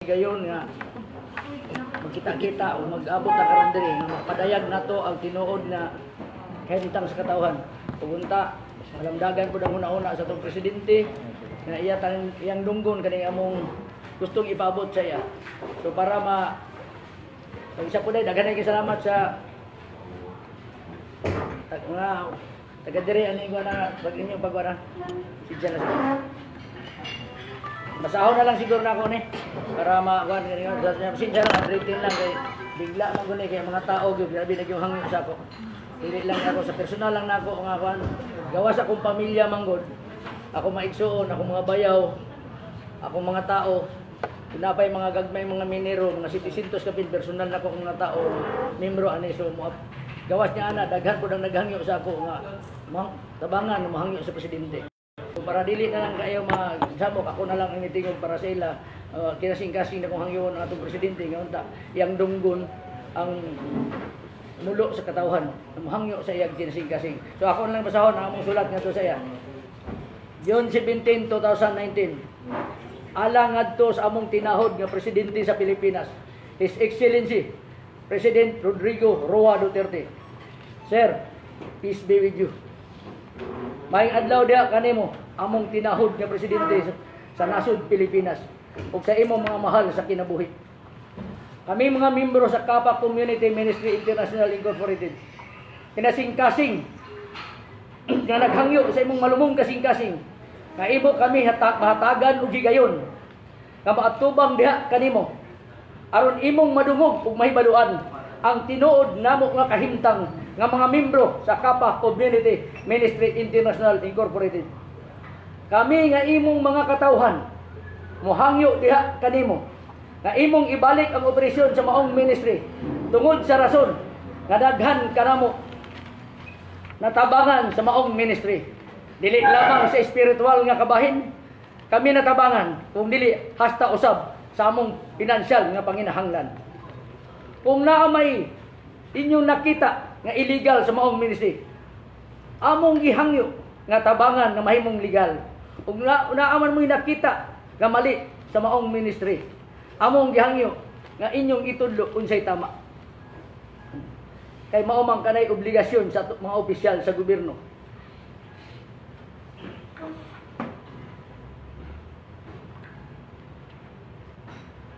Gayon nga magkita-kita o mag-abot na karon diri nga mapadayag nato ang tinuod nga kahintang sa katawhan. Pugunta malamdagan pud ang una-una sa tong presidente nga iyang dunggon kani among gustong ipaabot sa iya. So para isa po daghan kay salamat sa mga taga diri ani ko na pag inyong pagwara si Jana. Masahon na lang siguro na ako ni para makuan ganyan sa pasensya lang rating lang kay bigla man guni kay mga tao gyud grabe na yung hangyo sa ako. Dili lang ako sa personal lang nako nga kuan gawas akong pamilya manggod. Ako maigsoon, ako mga bayaw, ako mga tao. Pinapay mga gagmay mga minero, mga 700 kapin personal nako mga tao, membro ani so gawas niya ana daghan pud ang naghangyo sa ako nga tabangan na mahangyo sa presidente. Para dili na lang kayo magsabok, ako na lang ang itingog para sa ila. Kinasing-kasing na kung hangyon ang atong presidente nga unta iyang dunggon ang mulo sa katawhan mahangyo sa iyang kinasing-kasing. So ako na lang basahon ang among sulat ngadto sa iya. June 17, 2019. Alang ngadto sa among tinahod nga presidente sa Pilipinas, His Excellency President Rodrigo Roa Duterte. Sir, peace be with you. Maayong adlaw diha kanimo among tinahod nga presidente sa nasod Pilipinas ug sa imong mga mahal sa kinabuhi. Kami mga miyembro sa Kapa Community Ministry International Incorporated, kinasing-kasing nga naghangyo sa imong malumong kasing-kasing nga imo kami mahatagan ug higayon nga maatubang diha kanimo aron imong madungog ug mahibaluan ang tinuod namo nga kahimtang nga mga miyembro sa Kapa Community Ministry International Incorporated. Kami nga imong mga katawhan mohangyo diha kanimo nga imong ibalik ang operasyon sa maong ministry tungod sa rason nga daghan kanamo natabangan sa maong ministry. Dili lamang sa espiritual nga kabahin kami natabangan, kung dili hasta usab sa among pinansyal nga panginahanglan. Kung naa may inyong nakita nga illegal sa maong ministry, among gihangyo nga tabangan nga mahimong legal. Kung naaman mo'y nakita nga mali sa maong ministry, among gihangyo nga inyong itudlo unsay tama. Kay mao man kanay obligasyon sa mga opisyal sa gobyerno.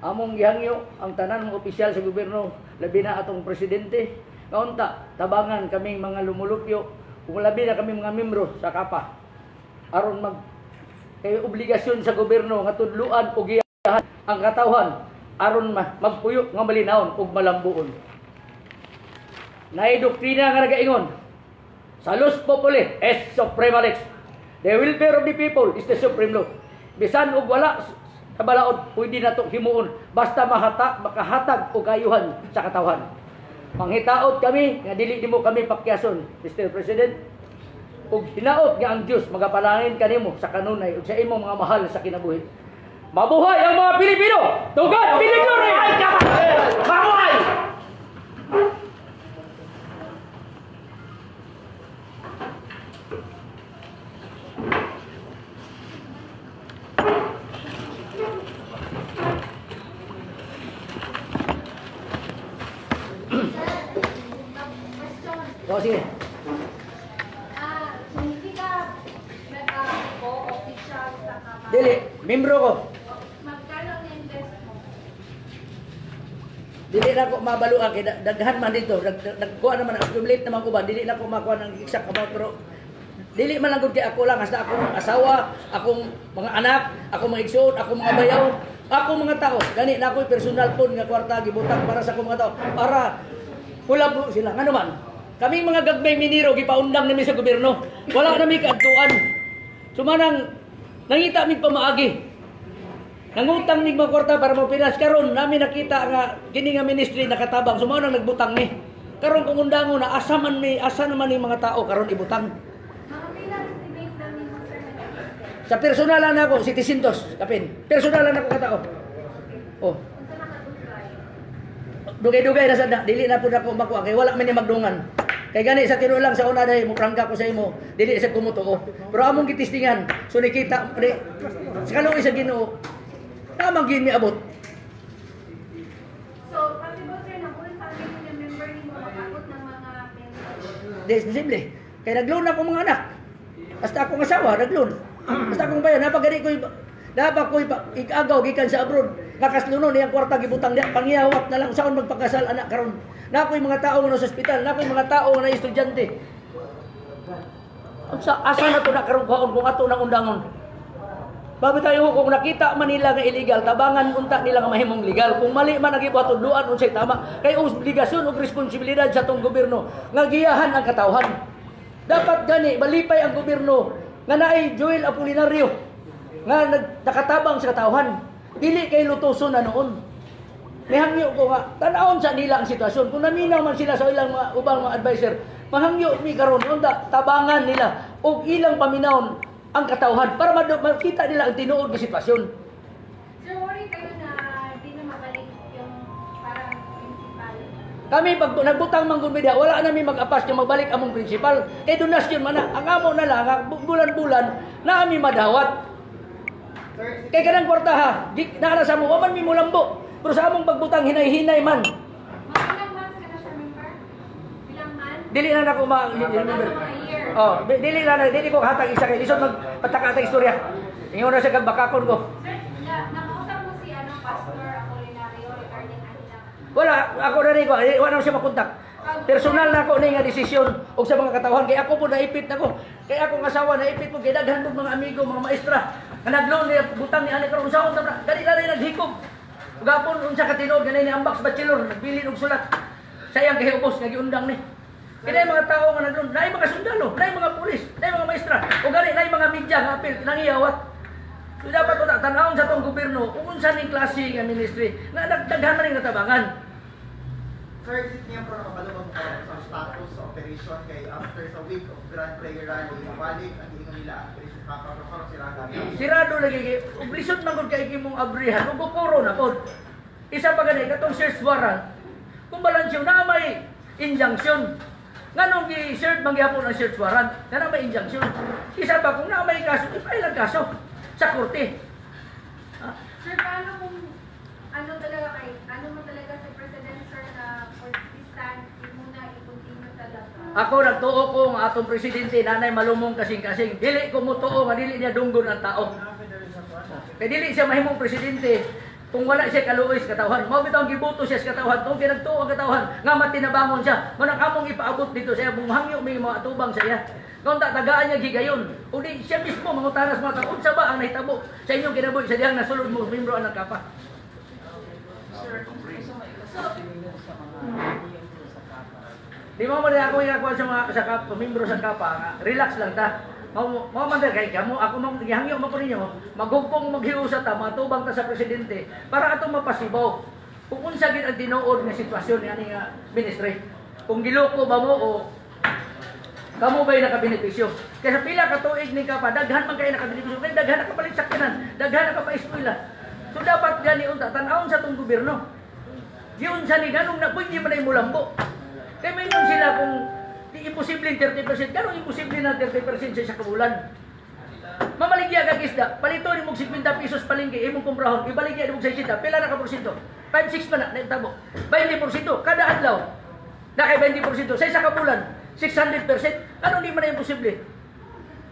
Among gihangyo ang tanan ng opisyal sa gobyerno, labi na atong presidente, kaunta tabangan kaming mga lumulupyo, ug labi na kaming mga membro sa Kapa aron kay obligasyon sa gobyerno nga tudluan ug giyahan ang katawhan aron magpuyo nga malinawon ug malambuon. Naay doktrina nga nagaingon, Salus Populi est suprema lex. The welfare of the people is the supreme law. Bisan og wala sa balaod, pwede na ito himuon basta makahatag o kayuhan sa katawhan. Manghitaot kami nga dili nimo kami pakyason, Mr. President. Ug hinaot nga ang Dios magapalangin kanimo sa kanunay ug sa imong mga mahal sa kinabuhi. Mabuhay ang mga Pilipino! Tugad Pilipino! Mabuhay! O, sige. Hindi ka co-official sa Kapa? Dili, membro ko. Magkano na-invest mo? Dili na ko mabaluan kay daghan man dito. Nagkuha naman, accumulate naman ko ba. Dili na ko makuha ng exact amount pero dili man lang gud kay ako lang hasta akong asawa, akong mga anak, akong mga igsoon, akong mga bayaw, akong mga tao. Gani na ako'y personal phone nga kwarta gibutang para sa akong mga tao para kulabo sila. Ngano man? Kaming mga gagmay miniro gipaundang nami sa gobyerno. Wala nami kaadtuan. Sumanang nangita mi pamaagi. Nangutang ning mga kwarta para mapinas karon nami nakita nga kini nga ministry nakatabang sumao nang nagbutang ni. Karon kung undangon na asa naman ni mga tao karon ibutang. Mga pilang estimate na nimo, sir? Sa personal lang ako 700 kapin. Personal lang ako ka tao. Oh. Unsa nakadugay? Dugay-dugay na sada, dili na pud ako makuha kay wala man ni magdungan. Kay gani sa tiro lang sa una dai mo prangka ko sa imo, dili sa kumutuo. Pero among gitistingan, so nakita sa kalong isa Ginoo, tamang gid mi abot. Simple. Kaya nag-loan ako mga anak. Basta akong asawa, nag-loan. Basta akong bayan, napagani ko ikagaw gikan sa abroad. Nakaslunon iyang kwarta gibutang niya pangyawat na lang saon magpakasal anak karon. Na ako'y mga tao nga sa ospital, na ako'y mga tao nga na estudyante. Asa na to na karon kaon kung ato nang undangon. Bago tayo kung nakita man nila nga illegal, tabangan unta nila nga mahimong legal. Kung mali man nagibuhat tudluan unsay tama, kay obligasyon ug responsibilidad sa tong gobyerno nga giyahan ang katawhan. Dapat gani malipay ang gobyerno nga naay Joel Apolinario nga nakatabang sa katawhan. Dili kay lutuson na noon. Mihangyo ko nga tan-awon sa nila ang sitwasyon. Kung naminaw man sila sa ilang mga ubang mga adviser, mahangyo mi karon unta tabangan nila og ilang paminawon ang katawhan para makita nila ang tinuod nga sitwasyon. Sir, worry kayo na di na mabalik yung parang principal. Kami pag nagbutang manggod media, wala namin mag-apas yung magbalik among principal. Kay donasyon man na, ang amo na lang, bulan-bulan, na kami madawat. Kay kanang kwarta ha, naala sa mo, waman mi mo lambo. Pero sa among pagbutang, hinay-hinay man. Mga ilang months ka na siya, member? Ilang months? Dili na ako Nasa mga year. Oh, dili ko hatag isa kay lisod magpataka ta istorya. Ingon na sa kagbakakon ko. Sir, nakausap mo si Pastor Apolinario regarding kanila. Wala, ako na rin ko, wala na siya makontak. Personal na ako na nga desisyon og sa mga katawhan kay ako po naipit nako. Kay akong asawa naipit po kay daghan pug mga amigo, mga maestra. Nga nagloan ni butang ni ani karon saon ta. Dali na naghikog. Ugapon unsa ka tinud ganay ni ambak bachelor nagbilin og sulat. Sayang kay ubos nga giundang ni. Kaya mga tao nga nagloan, naay mga sundalo, naay mga pulis, naay mga maestra, o gani naay mga media nga apil nangiyawat. So dapat ko tan-awon sa tong gobyerno kung unsa ning klase nga ministry nga nagdaghan man ning natabangan. Sir, isip niya po nakabalo mo sa status sa operation kay after sa week of Grand Prayer Rally, balik ang ingon nila ang operation kapag sila gagawin. Sirado lagi ublisod man gud kay imong abrihan ug puro na pod. Isa pa gani katong search warrant. Kung balansyo na may injunction. Nganong gi-serve man gyapon ang search warrant? Nga may injunction. Isa pa kung na may kaso, ipailan kaso sa korte. Sir, paano kung ano mo talaga si President Sir na for this time, hindi mo na i-continue talaga? Ako nagtuo ko nga atong presidente nanay malumong kasing-kasing. Dili ko mo tuo nga dili niya dunggon ang tao. Kay dili siya mahimong presidente kung wala siya kaluoy sa katawhan. Mao bitaw giboto siya sa katawhan, tong kinagtuo ang katawhan nga matinabangon siya. Mo nang among ipaabot dito siya bumhangyo may mga atubang sa iya. Kung tagaan niya gigayon, o di siya mismo mangutaras mga tao, unsa ba ang nahitabo sa inyong kinabuhi sa diyang nasulod mo membro ang kapa? Di mo man ako ikakuha sa mga sa kapa, membro sa kapa, relax lang ta. Mo man kay kamo, ako mang gihangyo mo po ninyo, maghugpong maghiusa ta, matubang ta sa presidente para atong mapasibaw. Kung unsa gid ang tinuod nga sitwasyon ni ani nga ministry. Kung giloko ba mo o kamo ba'y nakabenepisyo? Kaya sa pila ka tuig ni kapa, daghan man kayo nakabenepisyo, kaya daghan na kapalit sakyanan, daghan na kapaeskwela. So dapat gani unta tan-awon sa tong gobyerno. Giun sa ni ganong na pwede man ay mulambo. Kaya may nun sila kung di imposible 30%, ganong imposible na 30% sa kabulan. Mamaligya ka kisda, palito ni mong 50 pesos palingki, imong kumprahon, ibaligya ni mong 60, pila na ka porsyento? 5-6 man na, naitabo. 20% kada adlaw. Na kay 20%, sa isa ka bulan, 600%. Ano di man na imposible?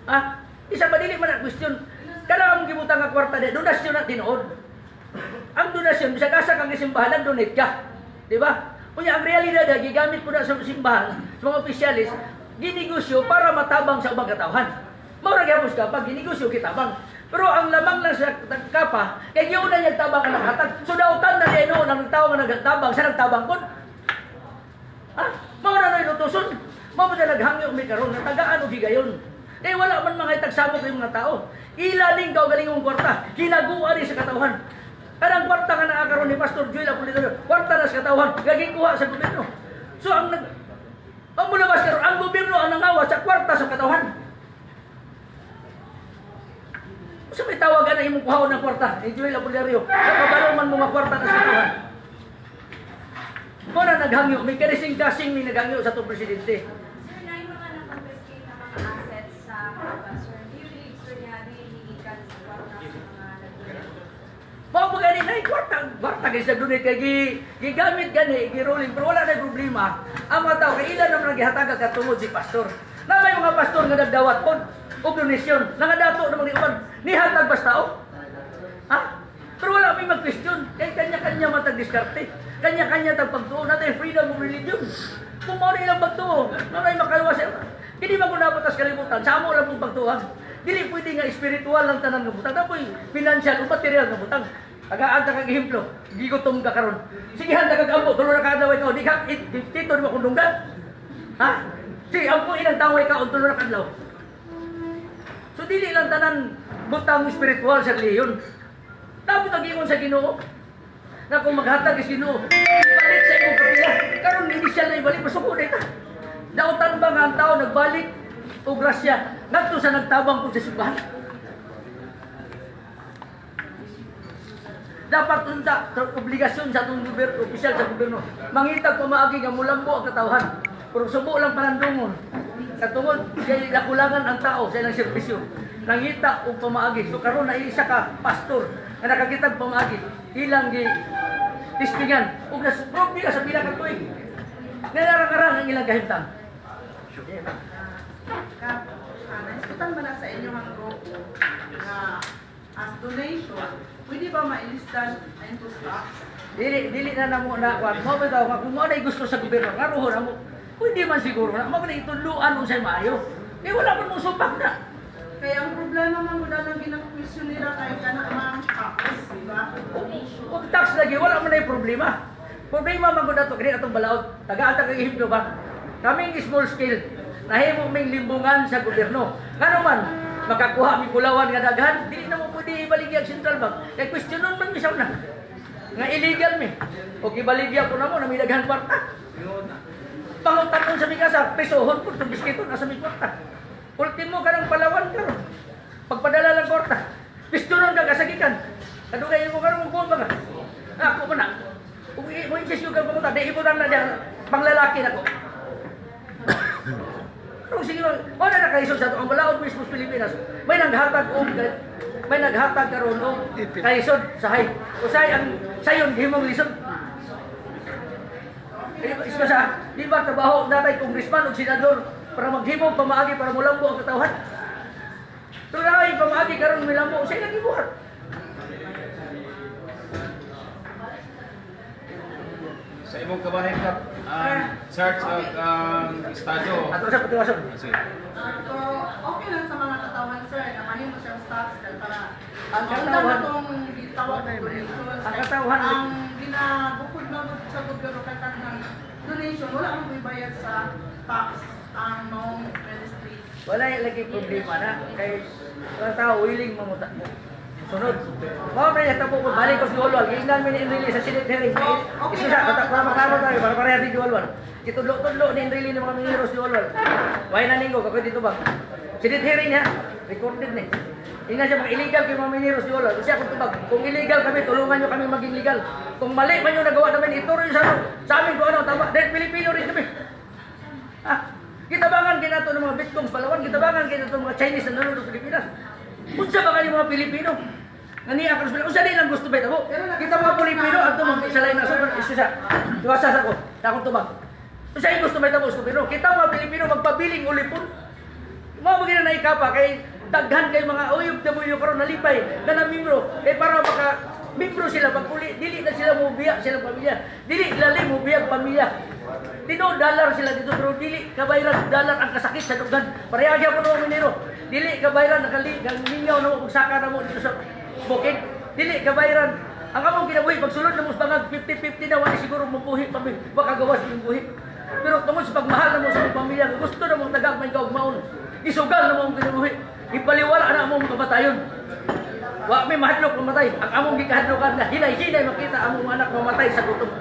Ha? Isa ba dili man na question? Kada ang gibutang nga kwarta de, donasyon na tinuod. Ang donasyon, bisag asa kang simbahan, donate ka. Di ba? Kunya ang realidad gigamit po na sa simbahan, sa mga opisyalis, ginegosyo para matabang sa ubang katawhan. Maura gyapon ka pag ginegosyo kitabang. Pero ang lamang lang sa kapa, kay gyud na niya tabang ang naghatag. So dautan na niya no nang tawo nga nagtabang, sa nagtabang pod. Ha? Maura na ilutuson. Mao na naghangyo mi karon nga tagaan og higayon. Kay wala man mga itagsabot ng mga tao. Ilaling ka og galingong kwarta, ginaguan ni sa katawhan. Kanang kwarta nga nakakaroon ni Pastor Joel Apolinario, kwarta na sa katawhan, gagikuha sa gobyerno. So ang mulabas karon ang gobyerno ang nangawa sa kwarta sa katawhan. So may tawagan na imong kuhaon ng kwarta, ni Joel Apolinario, kapabalo man mga kwarta na sa katawhan. Mo na naghangyo, may kasing-kasing ni naghangyo sa itong presidente. Sir, na yung mga na-confiscate na mga assets sa kapa, sir, do you believe, sir, na nilihigikan sa kwarta sa mga nag-donate? Mao ba gani nay kwarta kwarta kay sa donate kay gigamit gani gi-rolling pero wala na problema. Ang mga tao kay ilan naman gihatag katungod si pastor. Na may mga pastor nga nagdawat pod og donasyon. Nangadato namang iuban nihatag basta tao. Ha? Pero wala may mag-question. Kaya kanya-kanya matag-diskarte. Kanya-kanya tagpagtuo. Natin freedom of religion. Kung mao nilang pagtuo, nanay makalawa siya. Hindi ba kung napatas kalimutan, samo lang mong pagtuhan. Dili pwede nga spiritual lang tanan nga butang. Dapoy financial o material nga butang. Agaan ka kag ehemplo, gigutom ka karon. Sige handa kag ampo, tulo na ka adlaw ikaw, di ka tito di mo kundunggan. Ha? Sige, ampo ilang taway ka tulo na ka adlaw. So dili lang tanan butang spiritual sa reliyon. Dapat nagingon sa Ginoo na kung maghatag is Ginoo, ibalik sa imong kapila. Karon hindi siya na ibalik, masuko na ita. Dautan ba nga ang tao nagbalik o grasya ngadto sa nagtabang po sa simbahan? Dapat unta obligasyon sa atong gobyerno, opisyal sa gobyerno, mangitag pamaagi nga mulambo ang katawhan. Pero subo lang panandungon. Katungod kay nakulangan ang tao sa ilang serbisyo. Nangita og pamaagi. So karon na isa ka pastor nga nakakitag pamaagi, ilang gi tistingan ug nasprog ka sa pila ka tuig. Nalarang-arang ang ilang kahimtang. Naiskutan ba na sa inyo ang grupo na as donation, pwede ba mailistan into stocks? Dili na namo na kuan mo bitaw nga kung mo na gusto sa gobyerno nga ruhon amo. Pwede man siguro na mo na ituluan unsay maayo. Eh wala man mo supak na. Kaya ang problema man muna lang ginag-question nila kay kana ang tax, di ba? Kung tax lagi wala man ay problema. Problema man gud ato kini atong balaod. Tagaan ta kag ehemplo ba? Kaming small scale nahimo may limbungan sa gobyerno. Ngano man makakuha mi kulawan nga daghan, dili na mo pwede ibaligya ang Central Bank. Kay questionon man bisaw na. Nga illegal mi. O kibaligya ko na mo na may daghan kwarta. Pangutan sa bigasa, pesohon po itong biskito nasa may kwarta. Ultimo ka ng Palawan karon. Pagpadala lang kwarta. Questionon ka kasagikan. Kadugay mo karon mo ba ka? Ako pa na. Kung mo i-issue ka pumunta, di ibo lang na diyan panglalaki nako. Pero sige mo, wala na kayo sa ang balaod mismo sa Pilipinas. May naghatag karon og kaisod sa hay. Usay ang sayon gihimong lisod. Di ba trabaho natay congressman o senador para maghimong pamaagi para mulambo ang katawhan? Pero na ay pamaagi karon milambo usay lagi buhat. Sa imong kabahin kap search ang estado. Ato sa patiwason. Sige. So, okay lang sa mga katawan, sir, na mahimo siyang stocks para Ang maundan katawan- na itong gitawag na donations. Ang katawan- Ang ginabukod na sa gobyerno kay ng donation, wala akong ibayad sa tax ang maong ministry. Wala lagi problema na kay mga tao willing mamuta mo. Sunod. Mao pa yata po balik ko si Walwal. Giingnan mi ni Enrile sa Senate hearing. Isa sa katama tayo para pareha di Walwal. Kitudlo-tudlo ni Enrile ni mga ministro si Walwal. Way na ninggo kako dito ba. Senate hearing ha. Recorded ni. Ingnan siya mga illegal kay mga ministro si Walwal. Siya kung tubag. Kung illegal kami, tulungan niyo kami maging legal. Kung mali man yung nagawa namin, ituro niyo sa amin kung ano tama. Dahil Pilipino rin kami. Ah, kitabangan kinato ng mga Bitcoins Palawan, kitabangan kinato ng mga Chinese na nanonood sa Pilipinas. Unsa ba kani mga Pilipino? Ngani ako sa unsa din ang gusto ba mo? Kita mga Pilipino adto mga sa lain na sobrang isa sa. Tuwasa sa ko. Takon tubag. Unsa ang gusto ba mo sa Pilipino? Kita mga Pilipino magpabiling ulipon. Mao bagay na ikapa kay daghan kay mga uyog na buyo karon nalipay na membro para maka membro sila pag uli dili na sila mubiya sila pamilya. Dili lalim mubiya pamilya. Dito dollar sila dito pero dili kabayran dollar ang kasakit sa dugan. Pareha gyud ko minero. Dili kabayran nakali gang mingaw na mo pagsaka na mo dito sa bukid. Dili kabayran ang among kinabuhi pagsulod na mo sa bangag 50-50 na wala siguro mabuhi pa baka gawas yung buhi. Pero tungod sa pagmahal na mo sa pamilya gusto na mong tagagmay ka og maun. Isugal na mo ang kinabuhi. Ipaliwala na among kamatayon. Wa may mahadlok mamatay. Ang among gikahadlokan na hinay-hinay makita among anak mamatay sa gutom.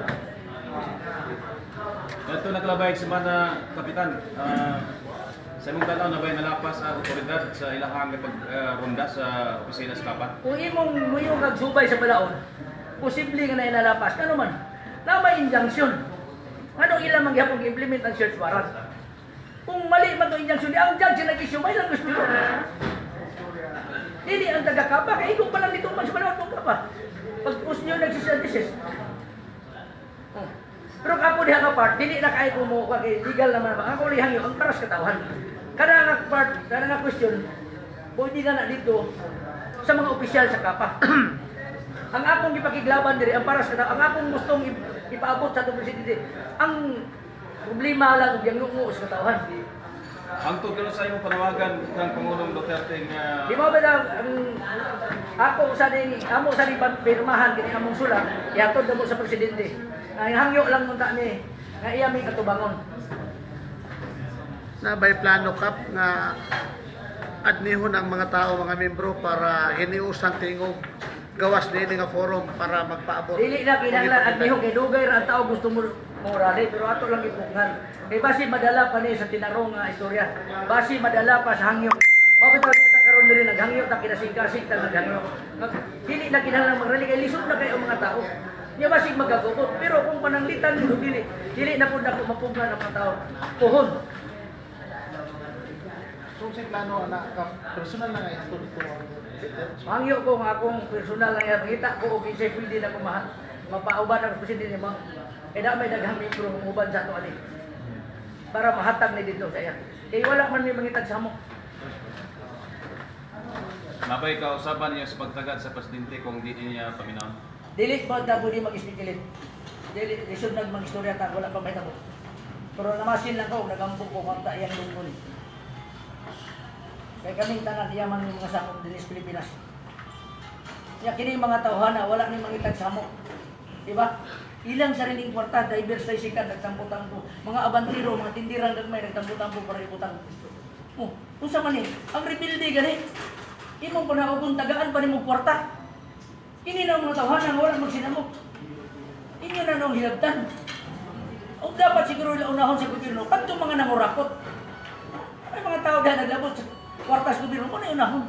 Ito naglabay sa mga kapitan. Sa imong tanaw na ba'y nalapas ang otoridad sa ilahang ronda sa opisina sa Kapan? Kung imong muyong nagsubay sa balaod, posible nga na inalapas. Ano man? Na may injunction. Anong ilang mangyapong implement ang search warrant? Kung mali man itong injunction, ang judge na nag-issue, may lang gusto yun. Hindi ang taga-kapa, kaya ikaw pa lang dito man sa balaod mong kapa. Pag-us nyo nagsisadisis. Pero kapo diha ka part, dili na kay kumo kay legal naman ako lihang yo ang paras katawhan. Kada nga part, kada nga question, pwede na dito sa mga opisyal sa kapa. Ang akong gipakiglaban diri ang paras katawhan, ang akong gustong ipaabot sa atong presidente. Ang problema lang yung ngungo sa katawhan. Ang tuglo sa imong panawagan kang Pangulong Duterte nga Di mo ba na ako sa ni amo sa ni pirmahan kini among sulat ihatod mo sa presidente. Ang hangyo lang munta ni nga iya may katubangon. Na by plano kap nga adnihon ang mga tao, mga membro para hiniusan tingog gawas din nga forum para magpaabot. Dili na kinahanglan at nihong kay dugay ra ang tao gusto mo rally pero ato lang ipugngan. Kay basi madala pa ni sa tinarong nga istorya. Basi madala pa sa hangyo. Mao bitaw ta karon diri naghangyo ta kinasing-kasing ta naghangyo. Dili na kinahanglan mag-rally kay lisod na kay ang mga tao. Nya basi magagubot pero kung pananglitan mo dili na pud ako mapugnan ang mga tao. Puhon. So sa plano ana ka personal na nga ito dito. Mangyo ko nga akong personal lang yan. Makita ko o kinsay pwede na mapauban ang presidente mo. Kaya na may daghang membro ng uban sa ito ani. Para mahatag ni dito sa iya. Kaya wala man may mangitag sa mo. mabay ka usaban niya sa pagtagad sa presidente kung di niya paminaw. Dili ba na pwede mag-ispikilit? Dili, isod mag-istorya ta, wala pa may tabo. Pero namasin lang ko, nagampo ko kanta iyang lungkon. Kaya kaming tanan iyaman ng mga sakong dinis Pilipinas. Kaya kini mga tawhana, wala ni mangitag sa mo. Diba? Ilang sariling kwarta, divers tayo sikat, nagtampo-tampo. Mga abantiro, mga tindirang nagmay, nagtampo-tampo para ibutang. Oh, kung sa man ang rebuilde gani. Imong panaugong tagaan pa ni mo kwarta. Ini na mga tawhana, wala magsinamok. Inyo na nung hilabtan. O dapat siguro unahon sa gobyerno, kadto mga nangurakot. Ay mga tao dahil naglabot sa kwartas gobyerno, muna unahon.